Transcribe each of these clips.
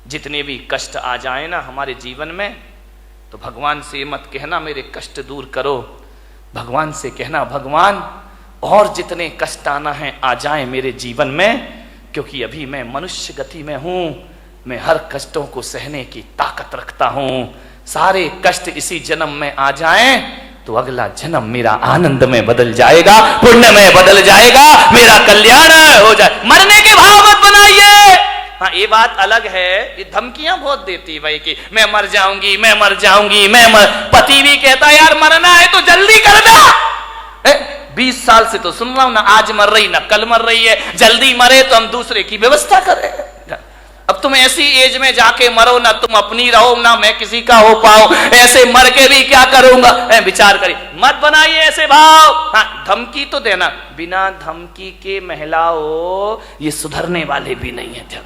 जितने भी कष्ट आ जाए ना हमारे जीवन में, तो भगवान से मत कहना मेरे कष्ट दूर करो, भगवान से कहना भगवान और जितने कष्ट आना है आ जाए मेरे जीवन में, क्योंकि अभी मैं मनुष्य गति में हूं, मैं हर कष्टों को सहने की ताकत रखता हूं। सारे कष्ट इसी जन्म में आ जाएं तो अगला जन्म मेरा आनंद में बदल जाएगा, पुण्य में बदल जाएगा, मेरा कल्याण हो जाए। मरने के भाव मत बनाइए। हाँ, ये बात अलग है, ये धमकियां बहुत देती भाई कि मैं मर जाऊंगी, मैं मर जाऊंगी, पति भी कहता यार मरना है तो जल्दी करना। 20 साल से तो सुन रहा हूं ना, आज मर रही ना कल मर रही है, जल्दी मरे तो हम दूसरे की व्यवस्था करें। अब तुम ऐसी एज में जाके मरो ना तुम अपनी रहो ना मैं किसी का हो पाओ, ऐसे मर के भी क्या करूंगा। विचार करिए, मत बनाइए ऐसे भाव। हाँ, धमकी तो देना, बिना धमकी के महिलाओं ये सुधरने वाले भी नहीं है।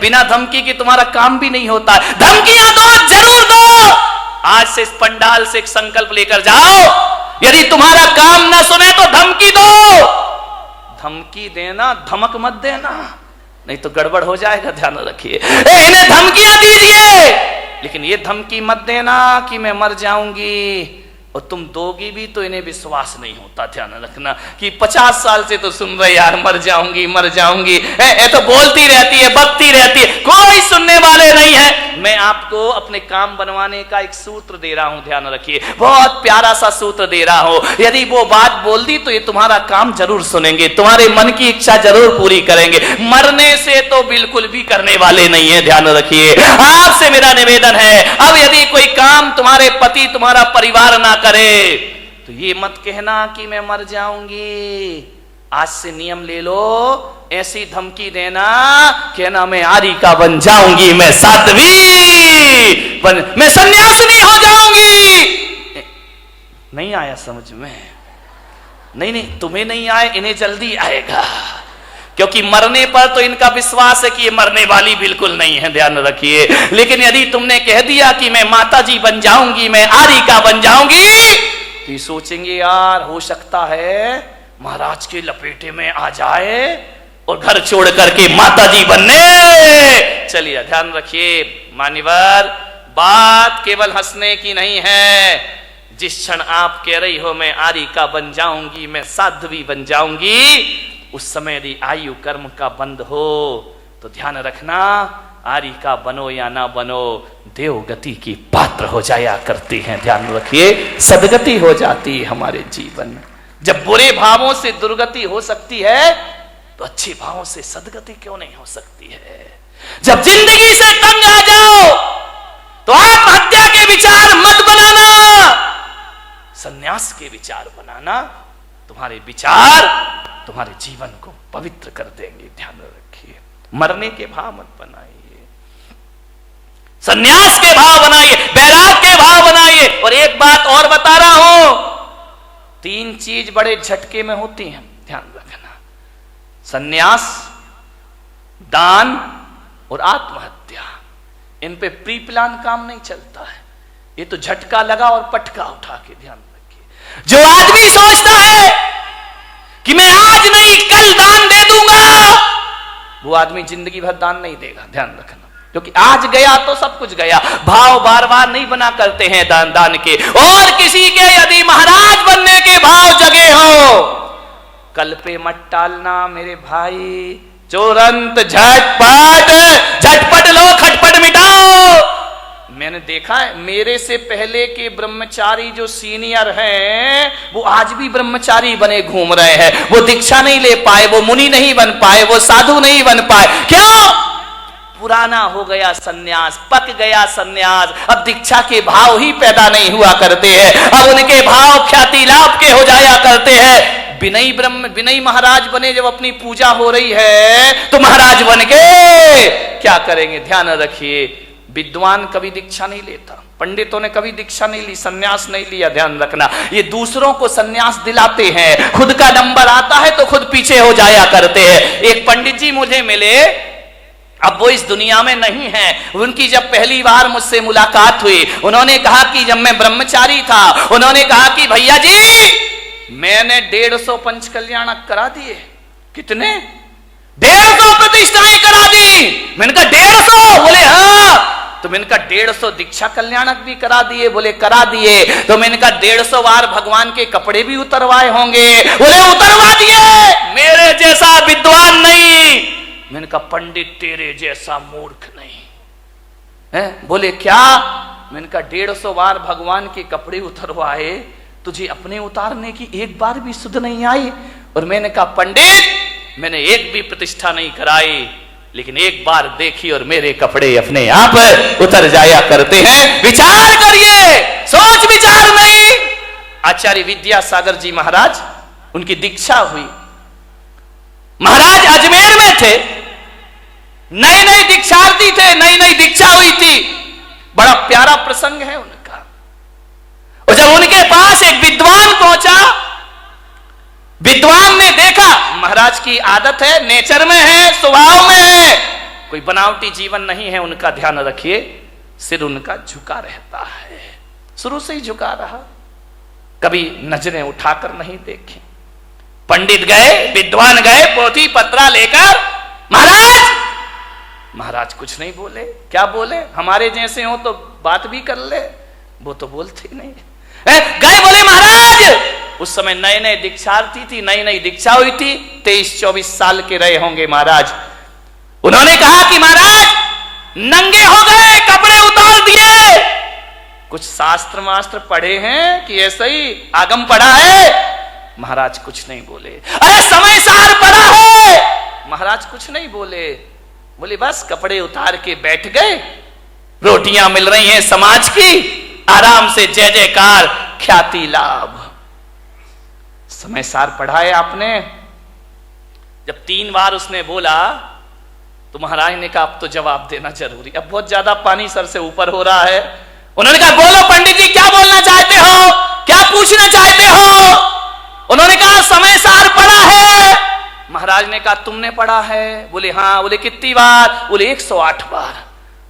बिना धमकी के तुम्हारा काम भी नहीं होता। धमकियां दो, जरूर दो। आज से इस पंडाल से एक संकल्प लेकर जाओ, यदि तुम्हारा काम ना सुने तो धमकी दो। धमकी देना, धमक मत देना, नहीं तो गड़बड़ हो जाएगा, ध्यान रखिए। इन्हें धमकियां दीजिए, लेकिन ये धमकी मत देना कि मैं मर जाऊंगी, और तुम दोगी भी तो इन्हें विश्वास नहीं होता। ध्यान रखना कि 50 साल से तो सुन रहे यार मर जाऊंगी मर जाऊंगी, ये तो बोलती रहती है, बकती रहती है, कोई सुनने वाले नहीं है। मैं आपको अपने काम बनवाने का एक सूत्र दे रहा हूं, ध्यान रखिए, बहुत प्यारा सा सूत्र दे रहा हूं। यदि वो बात बोल दी तो ये तुम्हारा काम जरूर सुनेंगे, तुम्हारे मन की इच्छा जरूर पूरी करेंगे। मरने से तो बिल्कुल भी करने वाले नहीं है, ध्यान रखिए। आपसे मेरा निवेदन है, अब यदि कोई काम तुम्हारे पति तुम्हारा परिवार ना करे तो ये मत कहना कि मैं मर जाऊंगी। आज से नियम ले लो, ऐसी धमकी देना, कहना मैं आरी का बन जाऊंगी, मैं साध्वी मैं सन्यासिनी हो जाऊंगी। नहीं आया समझ में? नहीं, तुम्हें नहीं आए, इन्हें जल्दी आएगा, क्योंकि मरने पर तो इनका विश्वास है कि ये मरने वाली बिल्कुल नहीं है, ध्यान रखिए। लेकिन यदि तुमने कह दिया कि मैं माता जी बन जाऊंगी, मैं आरी का बन जाऊंगी, तो ये सोचेंगे यार हो सकता है महाराज के लपेटे में आ जाए और घर छोड़ करके माता जी बनने चलिए। ध्यान रखिए मान्यवर, बात केवल हंसने की नहीं है। जिस क्षण आप कह रही हो मैं आरी का बन जाऊंगी, मैं साध्वी बन जाऊंगी, उस समय यदि आयु कर्म का बंद हो तो ध्यान रखना, आरी का बनो या ना बनो, देवगति की पात्र हो जाया करती हैं। ध्यान रखिए, सदगति हो जाती है हमारे जीवन में। जब बुरे भावों से दुर्गति हो सकती है तो अच्छे भावों से सदगति क्यों नहीं हो सकती है। जब जिंदगी से तंग आ जाओ तो आत्महत्या के विचार मत बनाना, संन्यास के विचार बनाना। तुम्हारे विचार तुम्हारे जीवन को पवित्र कर देंगे, ध्यान रखिए। मरने के भाव मत बनाइए, संन्यास के भाव बनाइए, बैराग के भाव बनाइए। और एक बात और बता रहा हूं, 3 चीज बड़े झटके में होती हैं, ध्यान रखना, संन्यास, दान और आत्महत्या। इन पे प्री प्लान काम नहीं चलता है, ये तो झटका लगा और पटका उठा के। ध्यान रखिए, जो आदमी सोचता है कि मैं आज नहीं कल दान दे दूंगा, वो आदमी जिंदगी भर दान नहीं देगा, ध्यान रखना। क्योंकि आज गया तो सब कुछ गया। भाव बार बार नहीं बना करते हैं दान के। और किसी के यदि महाराज बनने के भाव जगे हो, कल पे मत टालना मेरे भाई, तुरंत झटपट लो, खटपट मिटाओ। मैंने देखा है, मेरे से पहले के ब्रह्मचारी जो सीनियर हैं वो आज भी ब्रह्मचारी बने घूम रहे हैं। वो दीक्षा नहीं ले पाए, वो मुनि नहीं बन पाए, वो साधु नहीं बन पाए। क्यों? पुराना हो गया सन्यास, पक गया सन्यास। अब दीक्षा के भाव ही पैदा नहीं हुआ करते हैं, अब उनके भाव ख्याति लाभ के हो जाया करते हैं। विनयी महाराज बने, जब अपनी पूजा हो रही है तो महाराज बन के क्या करेंगे? ध्यान रखिए, विद्वान कभी दीक्षा नहीं लेता, पंडितों ने कभी दीक्षा नहीं ली, सन्यास नहीं लिया, ध्यान रखना। ये दूसरों को सन्यास दिलाते हैं, खुद का नंबर आता है तो खुद पीछे हो जाया करते हैं। एक पंडित जी मुझे मिले, अब वो इस दुनिया में नहीं है। उनकी जब पहली बार मुझसे मुलाकात हुई, उन्होंने कहा कि जब मैं ब्रह्मचारी था, उन्होंने कहा कि भैया जी मैंने 150 पंच कल्याणक करा दिए। कितने? 150 प्रतिष्ठाएं करा दी। नहीं? मैंने कहा 150। बोले हाँ। तो मैंने कहा 150 दीक्षा कल्याणक भी करा दिए? बोले करा दिए। तो मैंने कहा 150 बार भगवान के कपड़े भी उतरवाए होंगे? बोले उतरवा दिए। मेरे जैसा विद्वान नहीं। मैंने कहा पंडित तेरे जैसा मूर्ख नहीं है। बोले क्या? मैंने कहा 150 बार भगवान के कपड़े उतरवाए, तुझे अपने उतारने की एक बार भी सुध नहीं आई? और मैंने कहा पंडित मैंने एक भी प्रतिष्ठा नहीं कराई, लेकिन एक बार देखी और मेरे कपड़े अपने आप उतर जाया करते हैं। विचार करिए, सोच विचार नहीं। आचार्य विद्यासागर जी महाराज, उनकी दीक्षा हुई। महाराज अजमेर में थे, नए नए दीक्षार्थी थे, नई नई दीक्षा हुई थी। बड़ा प्यारा प्रसंग है उनका। और जब उनके पास एक विद्वान पहुंचा, विद्वान ने देखा महाराज की आदत है, नेचर में है, स्वभाव में है, कोई बनावटी जीवन नहीं है उनका। ध्यान रखिए, सिर उनका झुका रहता है, शुरू से ही झुका रहा, कभी नजरें उठाकर नहीं देखे। पंडित गए, विद्वान गए, पोथी पत्रा लेकर, महाराज महाराज कुछ नहीं बोले। क्या बोले? हमारे जैसे हो तो बात भी कर ले, वो तो बोलते ही नहीं। गए, बोले महाराज, उस समय नए नए दीक्षार्थी थी, नई नई दीक्षा हुई थी, 23-24 साल के रहे होंगे महाराज। उन्होंने कहा कि महाराज नंगे हो गए, कपड़े उतार दिए। कुछ शास्त्र मास्त्र पढ़े हैं कि ऐसे ही आगम पढ़ा है? महाराज कुछ नहीं बोले। अरे समय सार पढ़ा है? महाराज कुछ नहीं बोले। बोले बस कपड़े उतार के बैठ गए। रोटियां मिल रही हैं समाज की, आराम से जय जयकार, ख्याति लाभ। समय सार पढ़ा है आपने? जब 3 बार उसने बोला तो महाराज ने कहा अब तो जवाब देना जरूरी, अब बहुत ज्यादा पानी सर से ऊपर हो रहा है। उन्होंने कहा बोलो पंडित जी, क्या बोलना चाहते हो, क्या पूछना चाहते हो? उन्होंने कहा समय सार पढ़ा है। महाराज ने कहा तुमने पढ़ा है? बोले हाँ। बोले कितनी बार? बोले 108 बार।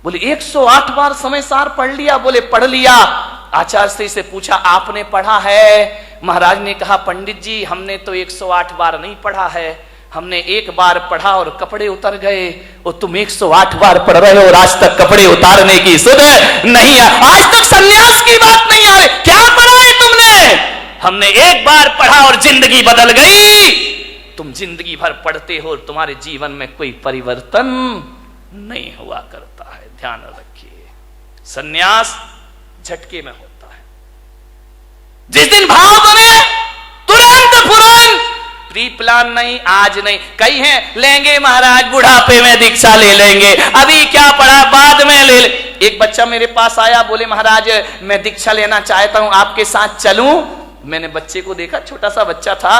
बोले 108 बार समय सार पढ़ लिया? बोले पढ़ लिया। आचार्य से पूछा आपने पढ़ा है? महाराज ने कहा पंडित जी हमने तो 108 बार नहीं पढ़ा है, हमने एक बार पढ़ा और कपड़े उतर गए, और तुम 108 बार पढ़ रहे हो और आज तक कपड़े उतारने की सुध नहीं है, आज तक सन्यास की बात नहीं आ रही। क्या पढ़ा है तुमने? हमने एक बार पढ़ा और जिंदगी बदल गई। तुम जिंदगी भर पढ़ते हो और तुम्हारे जीवन में कोई परिवर्तन नहीं हुआ करता है। ध्यान रखिए, सन्यास झटके में होता है। जिस दिन भाव बने तुरंत फुरंत, प्री प्लान नहीं, आज नहीं। कई हैं लेंगे महाराज बुढ़ापे में दीक्षा ले लेंगे, अभी क्या पढ़ा बाद में ले। एक बच्चा मेरे पास आया, बोले महाराज मैं दीक्षा लेना चाहता हूं, आपके साथ चलूं? मैंने बच्चे को देखा, छोटा सा बच्चा था।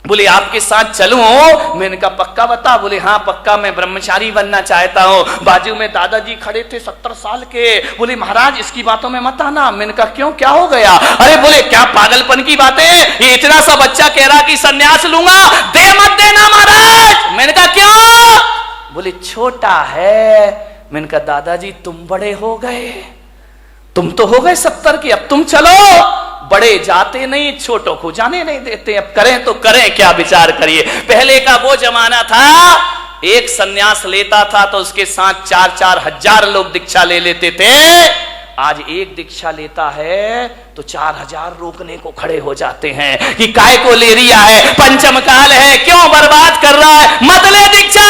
बोले आपके साथ चलूं? मैंने कहा पक्का बता? बोले हाँ पक्का, मैं ब्रह्मचारी बनना चाहता हूं। बाजू में दादाजी खड़े थे 70 साल के। बोले महाराज इसकी बातों में मत आना। मैंने कहा क्यों, क्या हो गया? अरे बोले क्या पागलपन की बातें, ये इतना सा बच्चा कह रहा कि सन्यास लूंगा, दे मत देना महाराज। मैंने कहा क्यों? बोले छोटा है। मैंने कहा दादाजी तुम बड़े हो गए, तुम तो हो गए 70 के, अब तुम चलो। बड़े जाते नहीं, छोटों को जाने नहीं देते। अब करें तो करें क्या, विचार करिए। पहले का वो जमाना था, एक सन्यास लेता था तो उसके साथ 4-4 हजार लोग दीक्षा ले लेते थे। आज एक दीक्षा लेता है तो 4000 रोकने को खड़े हो जाते हैं कि काय को ले रिया है, पंचम काल है, क्यों बर्बाद कर रहा है, मत ले दीक्षा।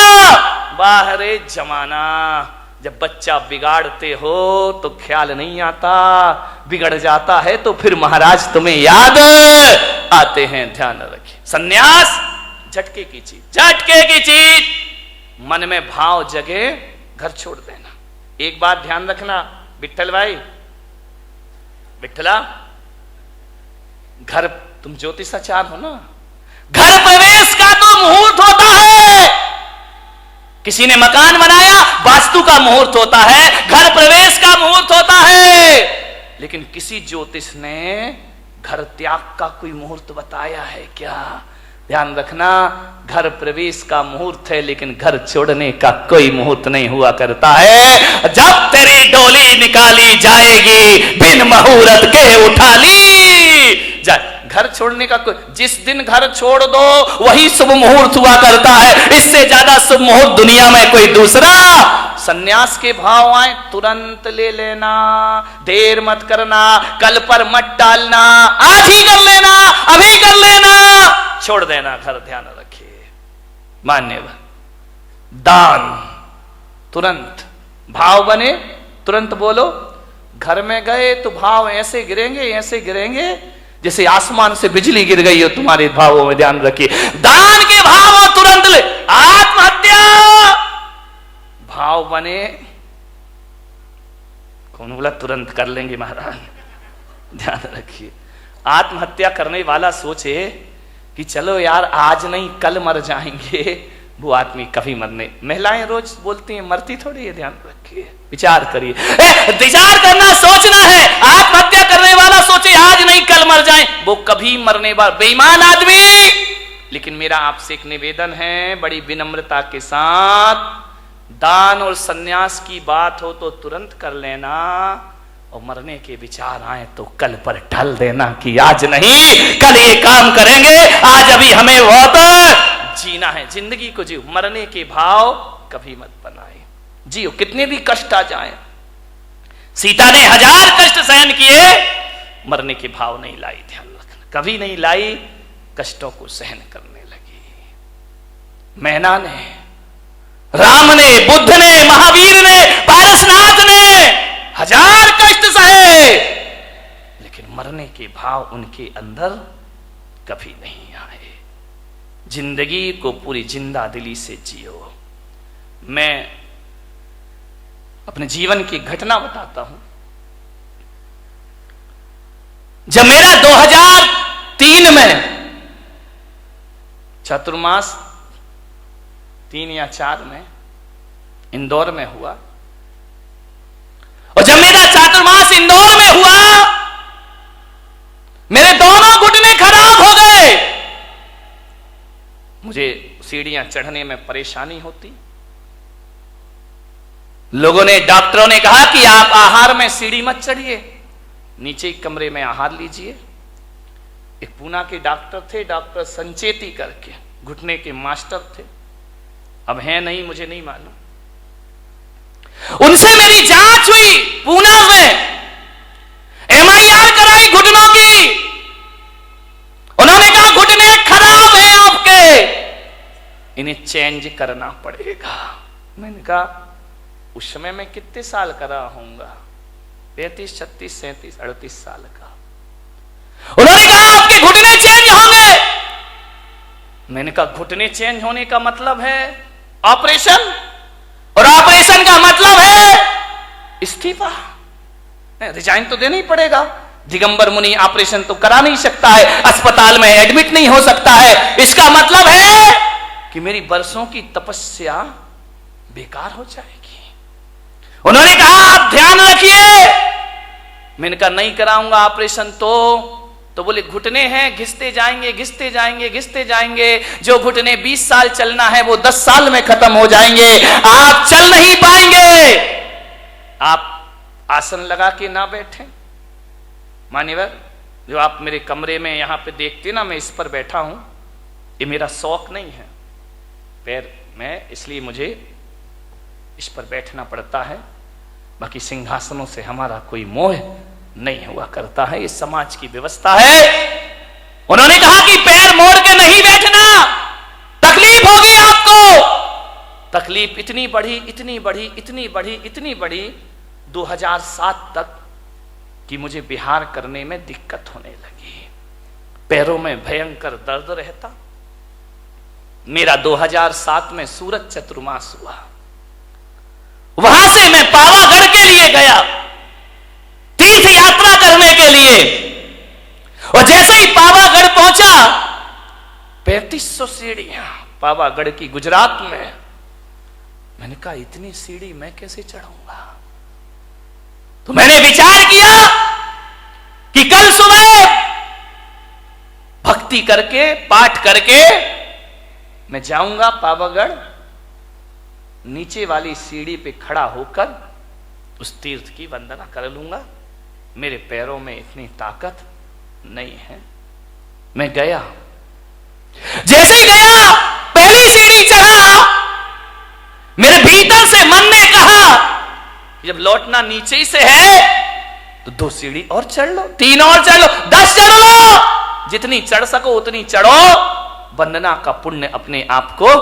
बाहरे जमाना, जब बच्चा बिगाड़ते हो तो ख्याल नहीं आता, बिगड़ जाता है तो फिर महाराज तुम्हें याद आते हैं। ध्यान रखिए, सन्यास झटके की चीज, झटके की चीज। मन में भाव जगे, घर छोड़ देना। एक बात ध्यान रखना विट्ठल भाई, विट्ठला, घर, तुम ज्योतिषाचार हो ना, घर प्रवेश का तो मुहूर्त होता है। किसी ने मकान बनाया, वास्तु का मुहूर्त होता है, घर प्रवेश का मुहूर्त होता है। लेकिन किसी ज्योतिष ने घर त्याग का कोई मुहूर्त बताया है क्या? ध्यान रखना, घर प्रवेश का मुहूर्त है लेकिन घर छोड़ने का कोई मुहूर्त नहीं हुआ करता है। जब तेरी डोली निकाली जाएगी, बिन मुहूर्त के उठा ली। घर छोड़ने का जिस दिन घर छोड़ दो वही शुभ मुहूर्त हुआ करता है। इससे ज्यादा शुभ मुहूर्त दुनिया में कोई दूसरा। सन्यास के भाव आए तुरंत ले लेना, देर मत करना, कल पर मत टालना, आज ही कर लेना, अभी कर लेना, छोड़ देना घर। ध्यान रखिए, मान्यवर। दान तुरंत, भाव बने तुरंत बोलो। घर में गए तो भाव ऐसे गिरेंगे, ऐसे गिरेंगे जैसे आसमान से बिजली गिर गई हो तुम्हारे भावों में। ध्यान रखिए, दान के भाव तुरंत ले। आत्महत्या भाव बने, कौन बोला तुरंत कर लेंगे महाराज? ध्यान रखिए, आत्महत्या करने वाला सोचे कि चलो यार आज नहीं कल मर जाएंगे, वो आदमी कभी मरने। महिलाएं रोज बोलती हैं मरती थोड़ी है। ध्यान रखिए, विचार करिए, विचार करना, सोचना है। आत्महत्या करने वाला सोचे आज नहीं कल मर जाए, वो कभी मरने वाला बेईमान आदमी। लेकिन मेरा आपसे एक निवेदन है बड़ी विनम्रता के साथ, दान और सन्यास की बात हो तो तुरंत कर लेना, और मरने के विचार आए तो कल पर ढल देना कि आज नहीं कल ये काम करेंगे, आज अभी हमें बहुत जीना है, जिंदगी को जियो। मरने के भाव कभी मत बनाए, जियो कितने भी कष्ट आ जाए। सीता ने 1000 कष्ट सहन किए, मरने के भाव नहीं लाई। ध्यान रखना, कभी नहीं लाई, कष्टों को सहन करने लगी। मैना ने, राम ने, बुद्ध ने, महावीर ने, पारसनाथ ने 1000 कष्ट सहे, लेकिन मरने के भाव उनके अंदर कभी नहीं आए। जिंदगी को पूरी जिंदा दिली से जियो। मैं अपने जीवन की घटना बताता हूं। जब मेरा 2003 में चातुर्मास 3 या 4 में इंदौर में हुआ, और जब मेरा चातुर्मास इंदौर में हुआ मेरे दोनों घुटने खराब हो गए। मुझे सीढ़ियां चढ़ने में परेशानी होती। लोगों ने, डॉक्टरों ने कहा कि आप आहार में सीढ़ी मत चढ़िए, नीचे कमरे में आहार लीजिए। एक पूना के डॉक्टर थे, डॉक्टर संचेती करके, घुटने के मास्टर थे, अब हैं नहीं मुझे नहीं मालूम। उनसे मेरी जांच हुई पूना में, MIR कराई घुटनों की। उन्होंने कहा घुटने खराब हैं आपके, इन्हें चेंज करना पड़ेगा। मैंने कहा उस समय मैं कितने साल का रहा होऊंगा, 35, 36, 37, 38 साल का। उन्होंने कहा आपके घुटने चेंज होंगे। मैंने कहा घुटने चेंज होने का मतलब है ऑपरेशन, और ऑपरेशन का मतलब है इस्तीफा, रिजाइन तो देना ही पड़ेगा। दिगंबर मुनि ऑपरेशन तो करा नहीं सकता है, अस्पताल में एडमिट नहीं हो सकता है। इसका मतलब है कि मेरी बरसों की तपस्या बेकार हो जाएगी। उन्होंने कहा आप ध्यान रखिए। मैंने कहा नहीं कराऊंगा ऑपरेशन तो बोले घुटने हैं, घिसते जाएंगे, घिसते जाएंगे, घिसते जाएंगे। जो घुटने 20 साल चलना है वो 10 साल में खत्म हो जाएंगे, आप चल नहीं पाएंगे। आप आसन लगा के ना बैठे। मान्यवर, जो आप मेरे कमरे में यहां पे देखते ना, मैं इस पर बैठा हूं, ये मेरा शौक नहीं है पैर में, इसलिए मुझे इस पर बैठना पड़ता है। बाकी सिंहासनों से हमारा कोई मोह नहीं हुआ करता है, ये समाज की व्यवस्था है। उन्होंने कहा कि पैर मोड़ के नहीं बैठना, तकलीफ होगी आपको। तकलीफ इतनी बढ़ी, इतनी बढ़ी, इतनी बढ़ी, इतनी बढ़ी 2007 तक कि मुझे विहार करने में दिक्कत होने लगी। पैरों में भयंकर दर्द रहता। मेरा 2007 में सूरत चतुर्मास हुआ। वहां से मैं पावागढ़ के लिए गया, तीर्थ यात्रा करने के लिए। और जैसे ही पावागढ़ पहुंचा, 3500 सीढ़ियां पावागढ़ की, गुजरात में। मैंने कहा इतनी सीढ़ी मैं कैसे चढ़ूंगा? तो मैंने विचार किया कि कल सुबह भक्ति करके, पाठ करके मैं जाऊंगा पावागढ़, नीचे वाली सीढ़ी पे खड़ा होकर उस तीर्थ की वंदना कर लूंगा। मेरे पैरों में इतनी ताकत नहीं है। मैं गया, जैसे ही गया पहली सीढ़ी चढ़ा, मेरे भीतर से मन ने कहा जब लौटना नीचे ही से है तो 2 सीढ़ी और चढ़ लो, 3 और चढ़ लो, 10 चढ़ लो, जितनी चढ़ सको उतनी चढ़ो, वंदना का पुण्य अपने आप को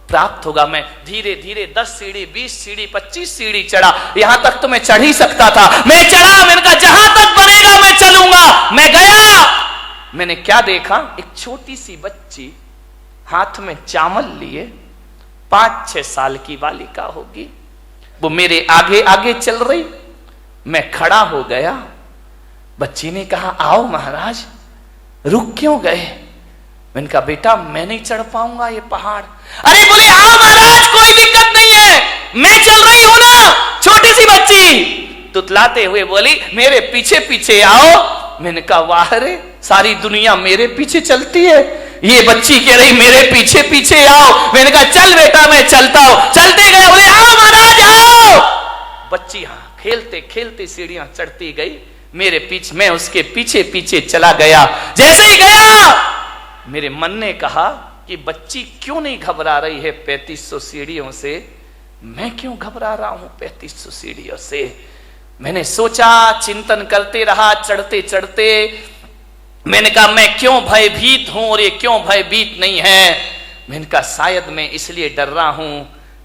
प्राप्त होगा। मैं धीरे धीरे 10 सीढ़ी, 20 सीढ़ी, 25 सीढ़ी चढ़ा, यहां तक तो मैं चढ़ ही सकता था। मैं चढ़ा, मैंने कहा जहां तक बनेगा मैं चलूंगा। मैं गया, मैंने क्या देखा, एक छोटी सी बच्ची हाथ में चावल लिए, 5-6 साल की बालिका होगी, वो मेरे आगे आगे चल रही। मैं खड़ा हो गया, बच्ची ने कहा आओ महाराज, रुक क्यों गए? मैंने कहा बेटा मैं नहीं चढ़ पाऊंगा ये पहाड़। अरे बोले आओ महाराज कोई दिक्कत नहीं है, मैं चल रही हूं ना। छोटी सी बच्ची तुतलाते हुए बोली मेरे पीछे पीछे आओ। मैंने कहा वाह रे, सारी दुनिया मेरे पीछे चलती है, ये बच्ची कह रही मेरे पीछे पीछे आओ। मैंने कहा चल बेटा मैं चलता हूं। चलते गए, बोले आओ महाराज आओ। बच्ची हाँ खेलते खेलते सीढ़ियां चढ़ती गई, मेरे पीछे, मैं उसके पीछे पीछे चला गया। जैसे ही गया मेरे मन ने कहा कि बच्ची क्यों नहीं घबरा रही है 3500 सीढ़ियों से, मैं क्यों घबरा रहा हूं 3500 सीढ़ियों से। मैंने सोचा, चिंतन करते रहा चढ़ते चढ़ते। मैंने कहा मैं क्यों भयभीत हूं और ये क्यों भयभीत नहीं है। मैंने कहा शायद मैं इसलिए डर रहा हूं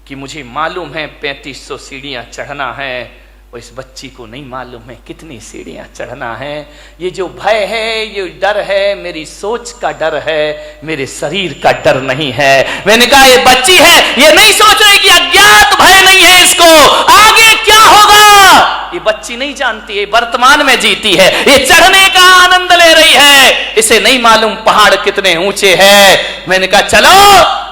कि मुझे मालूम है 3500 सीढ़ियां चढ़ना है, और इस बच्ची को नहीं मालूम है कितनी सीढ़ियां चढ़ना है। ये जो भय है, ये डर है, मेरी सोच का डर है, मेरे शरीर का डर नहीं है। मैंने कहा ये बच्ची है, ये नहीं सोच रही कि अज्ञात भय नहीं है इसको, आगे क्या होगा ये बच्ची नहीं जानती है, वर्तमान में जीती है, ये चढ़ने का आनंद ले रही है, इसे नहीं मालूम पहाड़ कितने ऊंचे हैं। मैंने कहा चलो,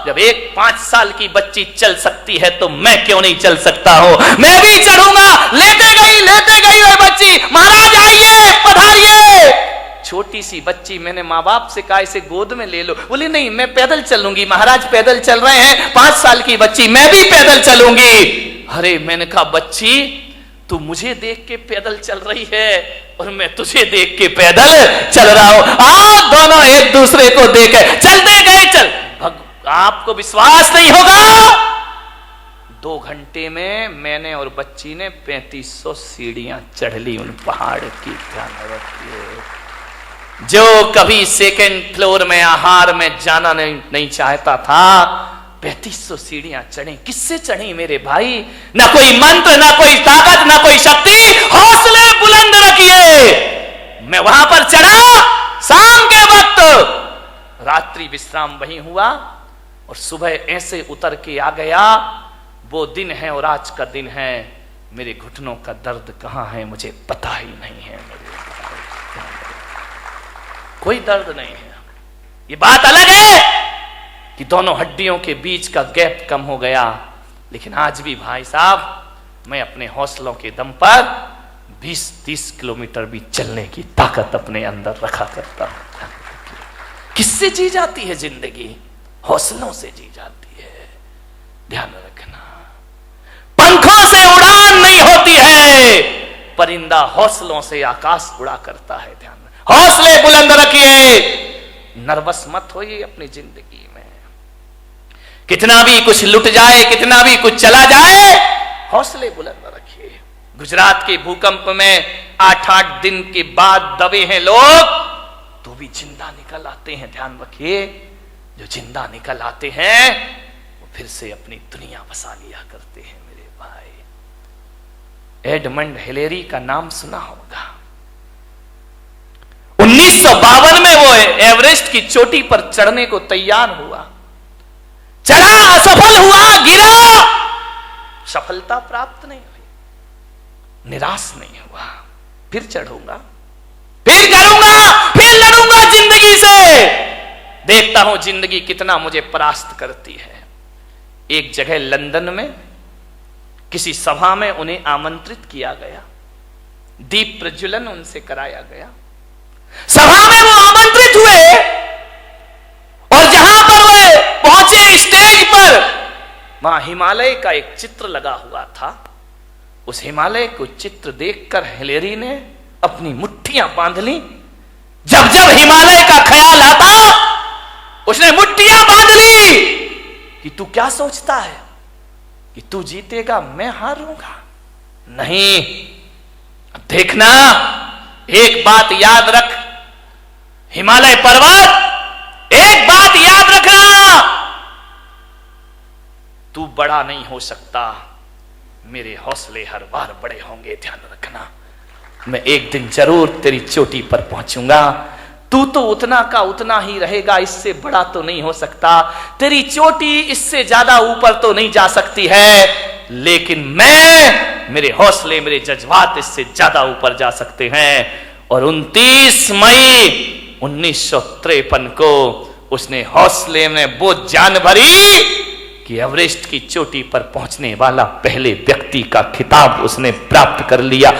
जब एक 5 साल की बच्ची चल सकती है तो मैं क्यों नहीं चल सकता हूं, मैं भी चढ़ूंगा। लेते गई वह बच्ची, महाराज आइए पधारिए। छोटी सी बच्ची, मैंने माँ बाप से कहा इसे गोद में ले लो, बोली नहीं मैं पैदल चलूंगी। महाराज पैदल चल रहे हैं, 5 साल की बच्ची, मैं भी पैदल चलूंगी। अरे मैंने कहा बच्ची तू मुझे देख के पैदल चल रही है और मैं तुझे देख के पैदल चल रहा हूं, आओ दोनों एक दूसरे को देखे चलते गए। चल आपको विश्वास नहीं होगा, 2 घंटे में मैंने और बच्ची ने 3500 सीढ़ियां चढ़ ली उन पहाड़ की। ध्यान रखिए, जो कभी 2nd फ्लोर में आहार में जाना नहीं चाहता था, 3500 सीढ़ियां चढ़ी। किससे चढ़ी मेरे भाई? ना कोई मंत्र, ना कोई ताकत, ना कोई शक्ति, हौसले बुलंद रखिए। मैं वहां पर चढ़ा, शाम के वक्त रात्रि विश्राम वहीं हुआ और सुबह ऐसे उतर के आ गया। वो दिन है और आज का दिन है, मेरे घुटनों का दर्द कहां है मुझे पता ही नहीं है। कोई दर्द नहीं है। ये बात अलग है कि दोनों हड्डियों के बीच का गैप कम हो गया, लेकिन आज भी भाई साहब मैं अपने हौसलों के दम पर 20-30 किलोमीटर भी चलने की ताकत अपने अंदर रखा करता हूं। किससे जी जाती है जिंदगी? हौसलों से जी जाती है। ध्यान रखना, पंखों से उड़ान नहीं होती है, परिंदा हौसलों से आकाश उड़ा करता है। ध्यान, हौसले बुलंद रखिए, नर्वस मत होइए अपनी जिंदगी में। कितना भी कुछ लुट जाए, कितना भी कुछ चला जाए, हौसले बुलंद रखिए। गुजरात के भूकंप में 8-8 दिन के बाद दबे हैं लोग, तो भी जिंदा निकल आते हैं। ध्यान रखिए, जो जिंदा निकल आते हैं वो फिर से अपनी दुनिया बसा लिया करते हैं। मेरे भाई, एडमंड हिलेरी का नाम सुना होगा। 1952 में वो एवरेस्ट की चोटी पर चढ़ने को तैयार हुआ, चढ़ा, असफल हुआ, गिरा, सफलता प्राप्त नहीं हुई, निराश नहीं हुआ, फिर चढ़ूंगा, फिर करूंगा, फिर लड़ूंगा जिंदगी से। देखता हूं जिंदगी कितना मुझे परास्त करती है। एक जगह लंदन में किसी सभा में उन्हें आमंत्रित किया गया, दीप प्रज्वलन उनसे कराया गया। सभा में वो आमंत्रित हुए और जहां पर वे पहुंचे स्टेज पर, वहां हिमालय का एक चित्र लगा हुआ था। उस हिमालय को चित्र देखकर हिलेरी ने अपनी मुट्ठियां बांध ली, जब जब हिमालय का ख्याल आता उसने मुट्ठियां बांध ली कि तू क्या सोचता है कि तू जीतेगा मैं हारूंगा? नहीं, देखना, एक बात याद रख हिमालय पर्वत, एक बात याद रखना, तू बड़ा नहीं हो सकता, मेरे हौसले हर बार बड़े होंगे, ध्यान रखना। मैं एक दिन जरूर तेरी चोटी पर पहुंचूंगा, तू तो उतना का उतना ही रहेगा, इससे बड़ा तो नहीं हो सकता, तेरी चोटी इससे ज्यादा ऊपर तो नहीं जा सकती है, लेकिन मैं, मेरे हौसले, मेरे जज्बात इससे ज्यादा ऊपर जा सकते हैं। और 29 मई 1953 को उसने हौसले में वो जान भरी कि एवरेस्ट की चोटी पर पहुंचने वाला पहले व्यक्ति का खिताब उसने प्राप्त कर लिया।